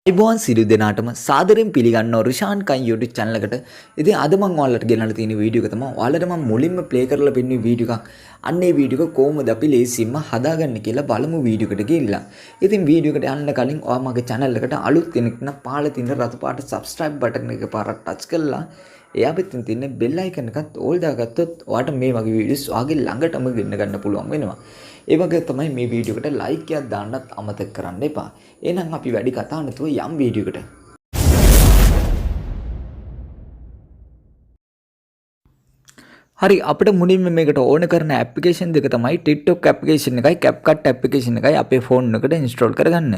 ඉබෝන් සිරු දෙනාටම සාදරයෙන් පිළිගන්නවා රිෂාන් කන් YouTube channel එකට. ඉතින් අද මම ඔයාලට ගෙනල්ලා තියෙන වීඩියෝ එක තමයි ඔයාලට මම මුලින්ම play කරලා පෙන්වන වීඩියෝ එකක්. අන්න ඒ වීඩියෝ එක කොහොමද අපි ලේසියෙන්ම හදාගන්නේ කියලා බලමු වීඩියෝ එකට ගිහිල්ලා. ඉතින් වීඩියෝ එකට යන්න කලින් ඔයා මගේ channel එකට අලුත් කෙනෙක් නම් පහළ තියෙන රතු පාට subscribe button එක පාරක් touch කරලා එයා පිටින් තියෙන bell icon එකත් all දාගත්තොත් ඔයාට මේ වගේ වීඩියෝස් ඔයාගේ ළඟටම ගෙන්න ගන්න පුළුවන් වෙනවා. ඒ වගේ තමයි මේ වීඩියෝ එකට like එකක් දාන්නත් අමතක කරන්න එපා. එහෙනම් අපි වැඩි කතා නැතුව යම් වීඩියෝ එකට. හරි අපිට මුලින්ම මේකට ඕන කරන ඇප්ලිකේෂන් දෙක තමයි TikTok ඇප්ලිකේෂන් එකයි Capcut ඇප්ලිකේෂන් එකයි අපේ ෆෝන් එකට ඉන්ස්ටෝල් කරගන්න.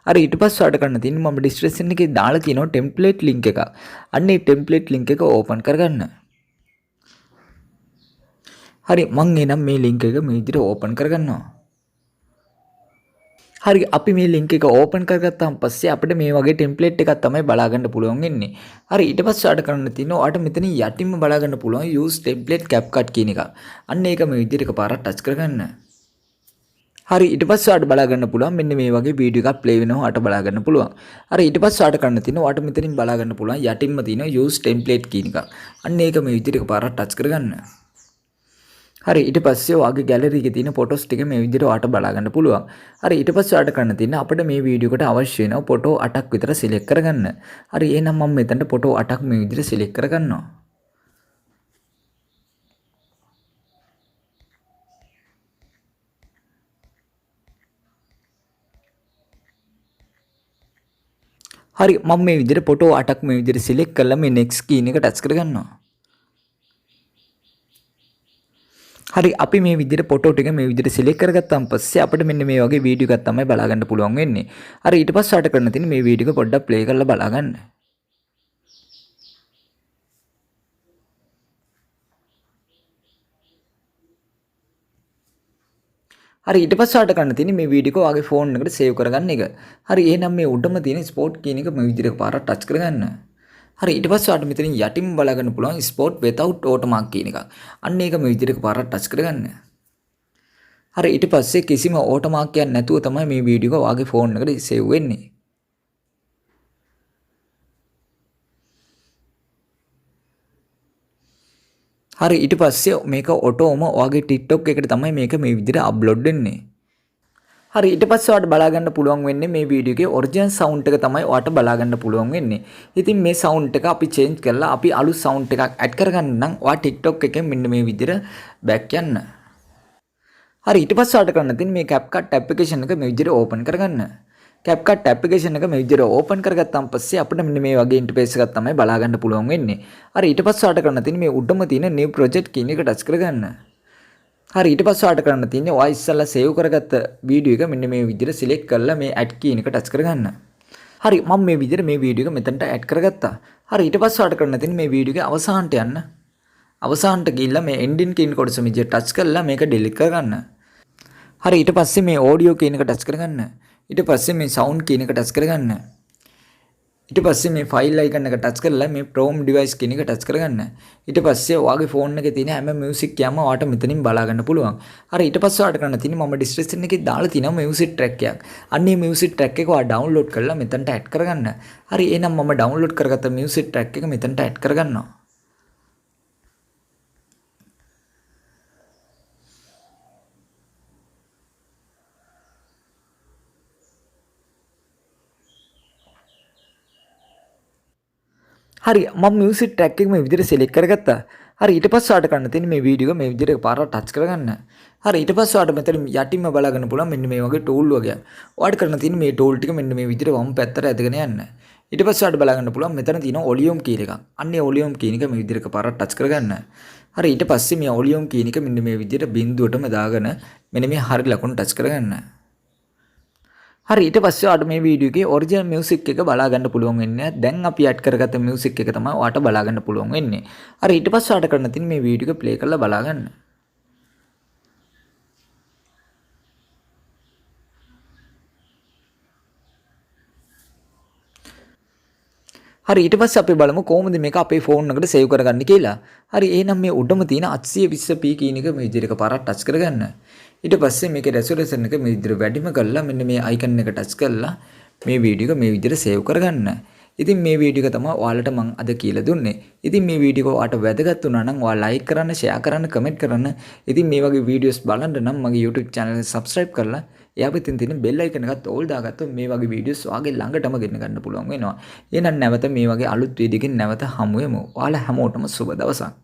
හරි ඊට පස්සේ ඔයාලට කරන්න තියෙන්නේ මම ඩිස්ක්‍රිප්ෂන් එකේ දාලා තියෙනවා ටෙම්ප්ලේට් ලින්ක් එක. අන්න ඒ ටෙම්ප්ලේට් ලින්ක් එක ඕපන් කරගන්න. හරි මම එනම් මේ ලින්ක් එක මේ විදිහට ඕපන් කරගන්නවා. හරි අපි මේ ලින්ක් එක ඕපන් කරගත්තාන් පස්සේ අපිට මේ වගේ ටෙම්ප්ලේට් එකක් තමයි බලා ගන්න පුළුවන් වෙන්නේ. හරි ඊට පස්සේ ඔයාලට කරන්න තියෙනවා ඔයාලට මෙතන යටින්ම බලා ගන්න පුළුවන් use template CapCut කියන එක. අන්න ඒක මේ විදිහට එකපාරක් ටච් කරගන්න. හරි ඊට පස්සේ ඔයාලට බලා ගන්න පුළුවන් මෙන්න මේ වගේ වීඩියෝ එකක් ප්ලේ වෙනවා ඔයාලට බලා ගන්න පුළුවන්. හරි ඊට පස්සේ ඔයාලට කරන්න තියෙනවා ඔයාලට මෙතනින් බලා ගන්න පුළුවන් යටින්ම තියෙන use template කියන එක. අන්න ඒක මේ විදිහට එකපාරක් ටච් කරගන්න. හරි ඊට පස්සේ ඔයාගේ ගැලරි එකේ තියෙන ෆොටෝස් ටික මේ විදිහට ඔයාලට බලා ගන්න පුළුවන්. හරි ඊට පස්සේ ඔයාලට කරන්න තියෙන්නේ අපිට මේ වීඩියෝ එකට අවශ්‍ය වෙන ෆොටෝ 8ක් විතර සිලෙක්ට් කරගන්න. හරි එහෙනම් මම මෙතනට ෆොටෝ 8ක් මේ විදිහට සිලෙක්ට් කරගන්නවා. හරි මම මේ විදිහට ෆොටෝ 8ක් මේ විදිහට සිලෙක්ට් කරලා මේ next කීන එක ටච් කරගන්නවා. හරි අපි මේ විදිහට ෆොටෝ ටික මේ විදිහට සිලෙක්ට් කරගත්තාන් පස්සේ අපිට මෙන්න මේ වගේ වීඩියෝ එකක් තමයි බලා ගන්න පුළුවන් වෙන්නේ. හරි ඊට පස්සේ ඔයාලට කරන්න තියෙන්නේ මේ වීඩියෝ එක පොඩ්ඩක් ප්ලේ කරලා බලා ගන්න. හරි ඊට පස්සේ ඔයාලට කරන්න තියෙන්නේ මේ වීඩියෝ එක ඔයාගේ ෆෝන් එකට සේව් කරගන්න එක. හරි එහෙනම් මේ උඩම තියෙන ස්පොට් කියන එක මේ විදිහට පාරක් ටච් කරගන්න. හරි ඊට පස්සේ ඔයාලට මෙතනින් යටින් බලා ගන්න පුළුවන් ස්පොට් without watermark කියන එක. අන්න ඒක මේ විදිහට පාරක් ටච් කරගන්න. හරි ඊට පස්සේ කිසිම watermark එකක් නැතුව තමයි මේ වීඩියෝ එක ඔයාගේ ෆෝන් එකට සේව් වෙන්නේ. හරි ඊට පස්සේ මේක ඔටෝම ඔයාගේ TikTok එකට තමයි මේක මේ විදිහට අප්ලෝඩ් වෙන්නේ. හරි ඊට පස්සේ ඔයාලට බලා ගන්න පුළුවන් වෙන්නේ මේ වීඩියෝ එකේ ඔරිජිනල් සවුන්ඩ් එක තමයි ඔයාලට බලා ගන්න පුළුවන් වෙන්නේ. ඉතින් මේ සවුන්ඩ් එක අපි චේන්ජ් කරලා අපි අලුත් සවුන්ඩ් එකක් ඇඩ් කරගන්න නම් ඔයා TikTok එකෙන් මෙන්න මේ විදිහට බෑක් යන්න. හරි ඊට පස්සේ ඔයාලට කරන්න තියෙන්නේ මේ CapCut ඇප්ලිකේෂන් එක මේ විදිහට ඕපන් කරගන්න. CapCut ඇප්ලිකේෂන් එක මේ විදිහට ඕපන් කරගත්තාන් පස්සේ අපිට මෙන්න මේ වගේ ඉන්ටර්ෆේස් එකක් තමයි බලා ගන්න පුළුවන් වෙන්නේ. හරි ඊට පස්සේ ඔයාලට කරන්න තියෙන්නේ මේ උඩම තියෙන new project කියන එක ටච් කරගන්න. හරි ඊට පස්සේ ඔයාලට කරන්න තියෙන්නේ ඔයා ඉස්සෙල්ලා සේව් කරගත්ත වීඩියෝ එක මෙන්න මේ විදිහට සිලෙක්ට් කරලා මේ ඇඩ් කියන එක ටච් කරගන්න. හරි මම මේ විදිහට මේ වීඩියෝ එක මෙතනට ඇඩ් කරගත්තා. හරි ඊට පස්සේ ඔයාලට කරන්න තියෙන්නේ මේ වීඩියෝ එකේ අවසානට යන්න. අවසානට ගිහිල්ලා මේ ending කියන කොටස මෙජර් ටච් කරලා මේක delete කරගන්න. හරි ඊට පස්සේ මේ audio කියන එක ටච් කරගන්න. ඊට පස්සේ මේ sound කියන එක ටච් කරගන්න. ඊට පස්සේ මේ ෆයිල් අයිකන් එක ටච් කරලා මේ Chrome device කියන එක ටච් කරගන්න. ඊට පස්සේ ඔයාගේ ෆෝන් එකේ තියෙන හැම මියුසික් එකම ඔයාට මෙතනින් බලා ගන්න පුළුවන්. හරි ඊට පස්සේ ඔයාලට කරන්න තියෙන්නේ මම ඩිස්ක්‍රිප්ෂන් එකේ දාලා තියෙනවා මියුසික් ට්‍රැක් එකක්. අන්න මේ මියුසික් ට්‍රැක් එක ඔයා ඩවුන්ලෝඩ් කරලා මෙතනට ඇඩ් කරගන්න. හරි එහෙනම් මම ඩවුන්ලෝඩ් කරගත්ත මියුසික් ට්‍රැක් එක මෙතනට ඇඩ් කරගන්නවා. හරි මම මියුසික් ට්‍රැක් එක මේ විදිහට සිලෙක්ට් කරගත්තා. හරි ඊට පස්සේ ඔයාලට කරන්න තියෙන්නේ මේ වීඩියෝ එක මේ විදිහට පාරක් ටච් කරගන්න. හරි ඊට පස්සේ ඔයාලට මෙතන යටින්ම බලා ගන්න පුළුවන් මෙන්න මේ වගේ ටූල් වගේ. ඔයාලට කරන්න තියෙන්නේ මේ ටූල් ටික මෙන්න මේ විදිහට වම් පැත්තට ඇදගෙන යන්න. ඊට පස්සේ ඔයාලට බලා ගන්න පුළුවන් මෙතන තියෙන වොලියුම් කී එකක්. අන්න ඒ වොලියුම් කී එක මේ විදිහට පාරක් ටච් කරගන්න. හරි ඊට පස්සේ මේ වොලියුම් කී එක මෙන්න මේ විදිහට බිඳුවටම දාගෙන මෙන්න මේ හරි ලකුණු ටච් කරගන්න. හරි ඊට පස්සේ ඔයාලට මේ වීඩියෝ එකේ ඔරිජිනල් මියුසික් එක බලා ගන්න පුළුවන් වෙන්නේ. දැන් අපි ඇඩ් කරගත්ත මියුසික් එක තමයි ඔයාලට බලා ගන්න පුළුවන් වෙන්නේ. හරි ඊට පස්සේ ඔයාලට කරන්න තියෙන්නේ මේ වීඩියෝ එක ප්ලේ කරලා බලා ගන්න. හරි ඊට පස්සේ අපි බලමු කොහොමද මේක අපේ ෆෝන් එකට සේව් කරගන්නේ කියලා. හරි එහෙනම් මේ උඩම තියෙන 820p කියන එක මේ විදිහට පාරක් ටච් කරගන්න. ඊට පස්සේ මේකේ රෙසොලුෂන් එක මේ විදිහට වැඩිම කරලා මෙන්න මේ අයිකන් එක ටච් කරලා මේ වීඩියෝ එක මේ විදිහට සේව් කරගන්න. ඉතින් මේ වීඩියෝ එක තමයි ඔයාලට මම අද කියලා දුන්නේ. ඉතින් මේ වීඩියෝ එක ඔයාලට වැදගත් වුණා නම් ඔයා ලයික් කරන්න, ෂෙයා කරන්න, කමෙන්ට් කරන්න. ඉතින් මේ වගේ වීඩියෝස් බලන්න නම් මගේ YouTube channel එක subscribe කරලා එයා පැත්තෙන් තියෙන bell icon එකත් all දාගත්තොත් මේ වගේ වීඩියෝස් ඔයාගේ ළඟටම ගෙන ගන්න පුළුවන් වෙනවා. එහෙනම් නැවත මේ වගේ අලුත් වීඩියෝ එකකින් නැවත හමු වෙමු. ඔයාලා හැමෝටම සුබ දවසක්.